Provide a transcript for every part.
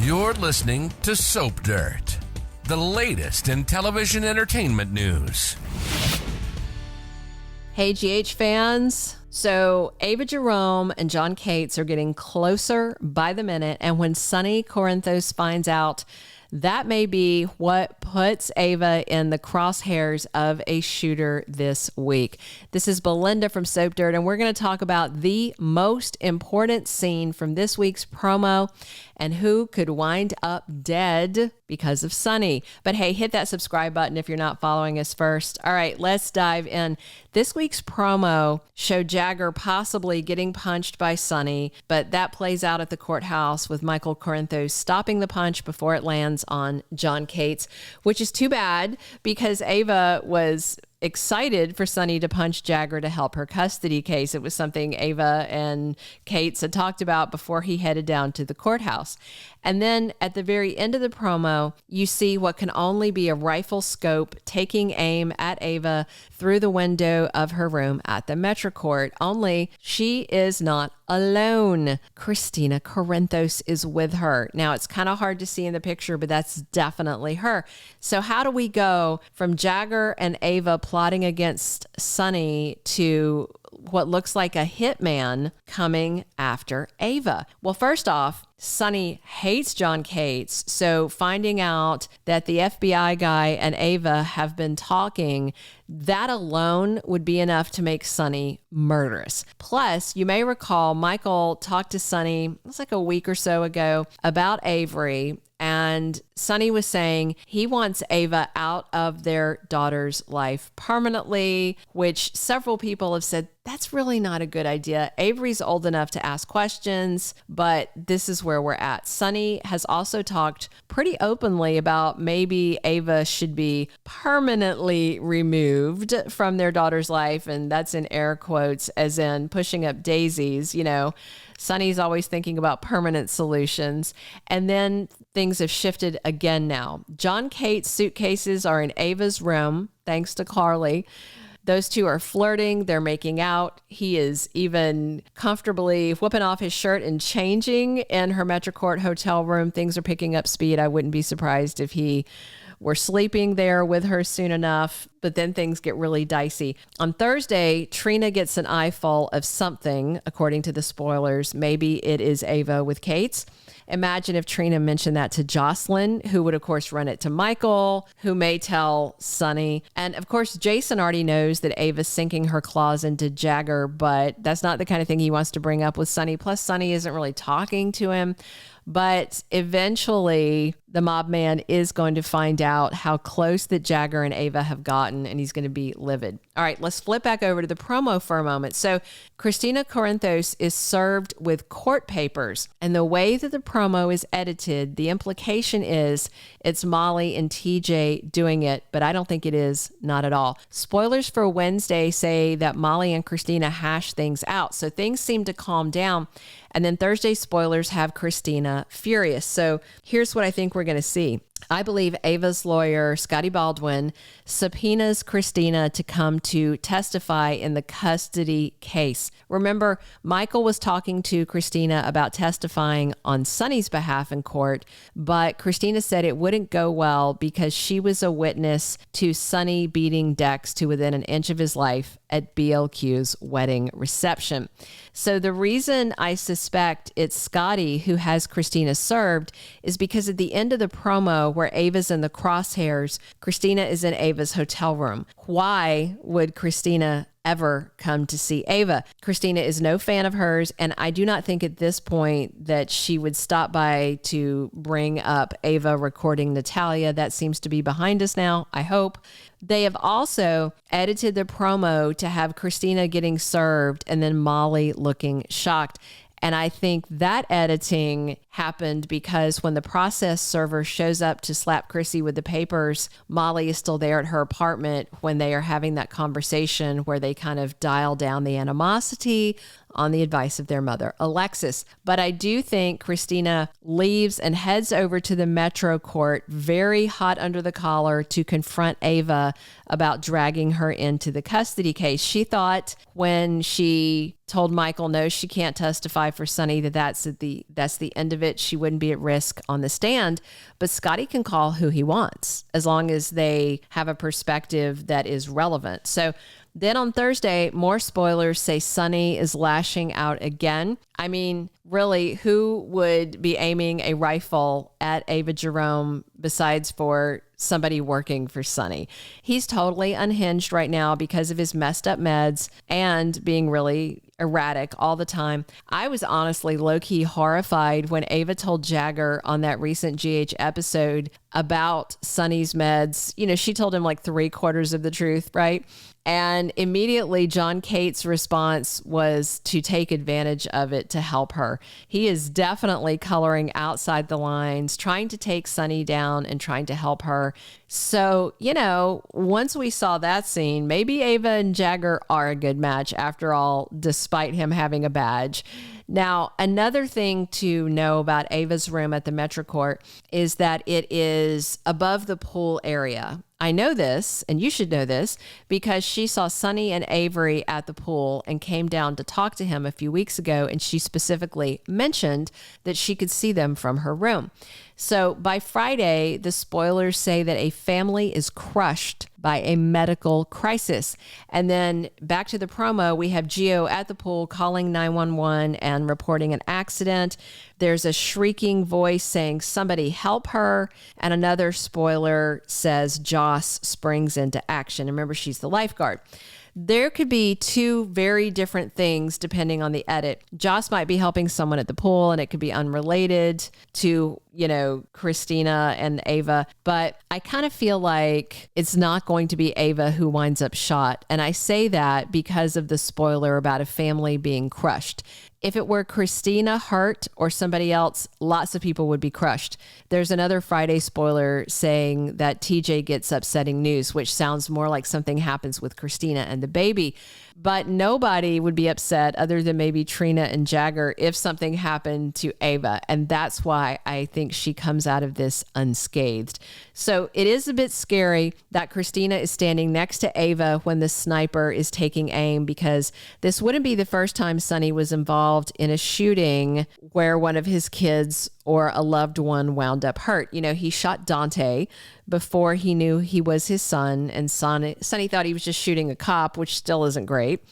You're listening to Soap Dirt, the latest in television entertainment news. Hey, GH fans. So Ava Jerome and John Cates are getting closer by the minute. And when Sonny Corinthos finds out, that may be what puts Ava in the crosshairs of a shooter this week. This is Belinda from Soap Dirt, and we're going to talk about the most important scene from this week's promo and who could wind up dead because of Sonny. But hey, hit that subscribe button if you're not following us first. All right, let's dive in. This week's promo showed Jagger possibly getting punched by Sonny, but that plays out at the courthouse with Michael Corinthos stopping the punch before it lands on John Cates, which is too bad because Ava was excited for Sonny to punch Jagger to help her custody case. It was something Ava and Cates had talked about before he headed down to the courthouse. And then at the very end of the promo, you see what can only be a rifle scope taking aim at Ava through the window of her room at the Metro Court. Only she is not alone. Kristina Corinthos is with her. Now, it's kind of hard to see in the picture, but that's definitely her. So how do we go from Jagger and Ava plotting against Sonny to what looks like a hitman coming after Ava? Well, first off, Sonny hates John Cates, so finding out that the FBI guy and Ava have been talking, that alone would be enough to make Sonny murderous. Plus, you may recall Michael talked to Sonny, it was like a week or so ago, about Avery, and Sonny was saying he wants Ava out of their daughter's life permanently, which several people have said that's really not a good idea. Avery's old enough to ask questions, but this is where we're at. Sonny has also talked pretty openly about maybe Ava should be permanently removed from their daughter's life, and that's in air quotes, as in pushing up daisies, you know. Sonny's always thinking about permanent solutions. And then things have shifted again now. John Cates' suitcases are in Ava's room, thanks to Carly. Those two are flirting. They're making out. He is even comfortably whipping off his shirt and changing in her Metro Court hotel room. Things are picking up speed. I wouldn't be surprised if he were sleeping there with her soon enough, but then things get really dicey. On Thursday, Trina gets an eyeful of something, according to the spoilers. Maybe it is Ava with Cates. Imagine if Trina mentioned that to Jocelyn, who would, of course, run it to Michael, who may tell Sonny. And, of course, Jason already knows that Ava's sinking her claws into Jagger, but that's not the kind of thing he wants to bring up with Sonny. Plus, Sonny isn't really talking to him. But eventually, the mob man is going to find out how close that Jagger and Ava have gotten, and he's going to be livid. All right, let's flip back over to the promo for a moment. So Kristina Corinthos is served with court papers, and the way that the promo is edited, the implication is it's Molly and TJ doing it, but I don't think it is, not at all. Spoilers for Wednesday say that Molly and Kristina hash things out, so things seem to calm down. And then Thursday spoilers have Kristina furious. So here's what I think we're going to see. I believe Ava's lawyer, Scotty Baldwin, subpoenas Kristina to come to testify in the custody case. Remember, Michael was talking to Kristina about testifying on Sonny's behalf in court, but Kristina said it wouldn't go well because she was a witness to Sonny beating Dex to within an inch of his life at BLQ's wedding reception. So the reason I suspect it's Scotty who has Kristina served is because at the end of the promo where Ava's in the crosshairs, Kristina is in Ava's hotel room. Why would Kristina ever come to see Ava? Kristina is no fan of hers, and I do not think at this point that she would stop by to bring up Ava recording Natalia. That seems to be behind us now, I hope. They have also edited the promo to have Kristina getting served and then Molly looking shocked. And I think that editing happened because when the process server shows up to slap Chrissy with the papers, Molly is still there at her apartment when they are having that conversation where they kind of dial down the animosity on the advice of their mother, Alexis. But I do think Kristina leaves and heads over to the Metro Court, very hot under the collar, to confront Ava about dragging her into the custody case. She thought when she told Michael, no, she can't testify for Sonny, that's the end of it. She wouldn't be at risk on the stand. But Scotty can call who he wants as long as they have a perspective that is relevant. So then on Thursday, more spoilers say Sonny is lashing out again. I mean, really, who would be aiming a rifle at Ava Jerome besides for somebody working for Sonny? He's totally unhinged right now because of his messed up meds and being really erratic all the time. I was honestly low-key horrified when Ava told Jagger on that recent GH episode about Sonny's meds. You know, she told him like 3/4 of the truth, right? And immediately John Cates' response was to take advantage of it to help her. He is definitely coloring outside the lines, trying to take Sonny down and trying to help her. So, you know, once we saw that scene, maybe Ava and Jagger are a good match after all, despite him having a badge. Now, another thing to know about Ava's room at the Metro Court is that it is above the pool area. I know this, and you should know this, because she saw Sonny and Avery at the pool and came down to talk to him a few weeks ago, and she specifically mentioned that she could see them from her room. So by Friday, the spoilers say that a family is crushed by a medical crisis. And then back to the promo, we have Gio at the pool calling 911 and reporting an accident. There's a shrieking voice saying, somebody help her. And another spoiler says Joss springs into action. Remember, she's the lifeguard. There could be two very different things depending on the edit. Joss might be helping someone at the pool and it could be unrelated to, you know, Kristina and Ava. But I kind of feel like it's not going to be Ava who winds up shot. And I say that because of the spoiler about a family being crushed. If it were Kristina hurt or somebody else, lots of people would be crushed. There's another Friday spoiler saying that TJ gets upsetting news, which sounds more like something happens with Kristina and the baby. But nobody would be upset other than maybe Trina and Jagger if something happened to Ava. And that's why I think she comes out of this unscathed. So it is a bit scary that Kristina is standing next to Ava when the sniper is taking aim, because this wouldn't be the first time Sonny was involved in a shooting where one of his kids or a loved one wound up hurt. You know, he shot Dante before he knew he was his son, and Sonny thought he was just shooting a cop, which still isn't great.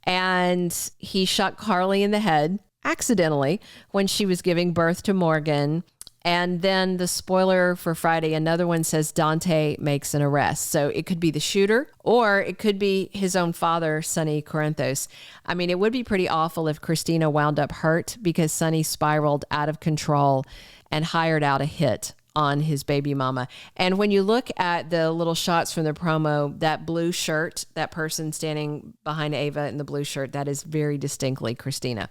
And he shot Carly in the head accidentally when she was giving birth to Morgan. And then the spoiler for Friday, another one says Dante makes an arrest. So it could be the shooter or it could be his own father, Sonny Corinthos. I mean, it would be pretty awful if Kristina wound up hurt because Sonny spiraled out of control and hired out a hit on his baby mama. And when you look at the little shots from the promo, that blue shirt, that person standing behind Ava in the blue shirt, that is very distinctly Kristina.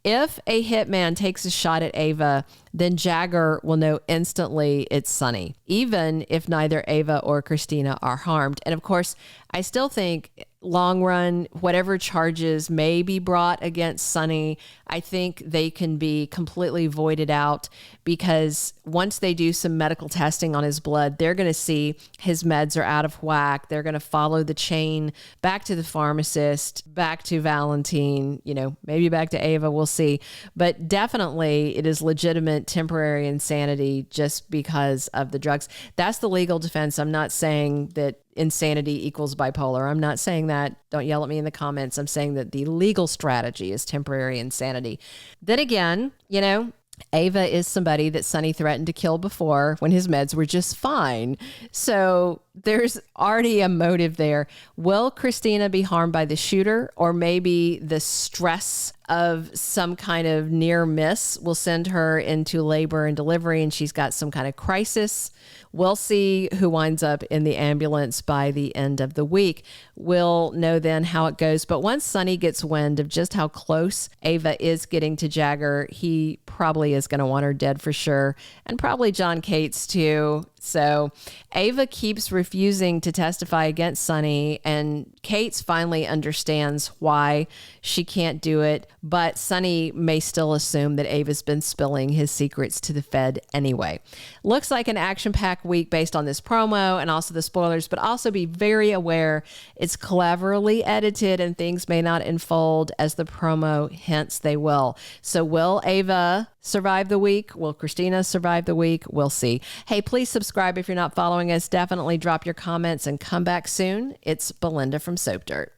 If a hitman takes a shot at Ava, then Jagger will know instantly it's Sonny, even if neither Ava or Kristina are harmed. And of course, I still think long run, whatever charges may be brought against Sonny, I think they can be completely voided out, because once they do some medical testing on his blood, they're going to see his meds are out of whack. They're going to follow the chain back to the pharmacist, back to Valentine, you know, maybe back to Ava, we'll see. But definitely it is legitimate temporary insanity just because of the drugs. That's the legal defense. I'm not saying that insanity equals bipolar. I'm not saying that. Don't yell at me in the comments. I'm saying that the legal strategy is temporary insanity. Then again, you know, Ava is somebody that Sonny threatened to kill before when his meds were just fine. So there's already a motive there. Will Kristina be harmed by the shooter, or maybe the stress of some kind of near miss will send her into labor and delivery and she's got some kind of crisis? We'll see who winds up in the ambulance by the end of the week. We'll know then how it goes. But once Sonny gets wind of just how close Ava is getting to Jagger, he probably is going to want her dead for sure. And probably John Cates too. So Ava keeps refusing to testify against Sonny, and Cates finally understands why she can't do it, but Sonny may still assume that Ava's been spilling his secrets to the Fed anyway. Looks like an action-packed week based on this promo and also the spoilers, but also be very aware it's cleverly edited and things may not unfold as the promo hints they will. So will Ava survive the week? Will Kristina survive the week? We'll see. Hey, please subscribe if you're not following us. Definitely drop your comments and come back soon. It's Belinda from Soap Dirt.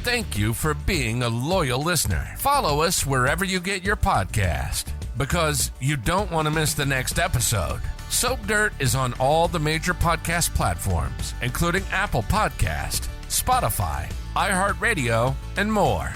Thank you for being a loyal listener. Follow us wherever you get your podcast, because you don't want to miss the next episode. Soap Dirt is on all the major podcast platforms, including Apple Podcast, Spotify, iHeartRadio, and more.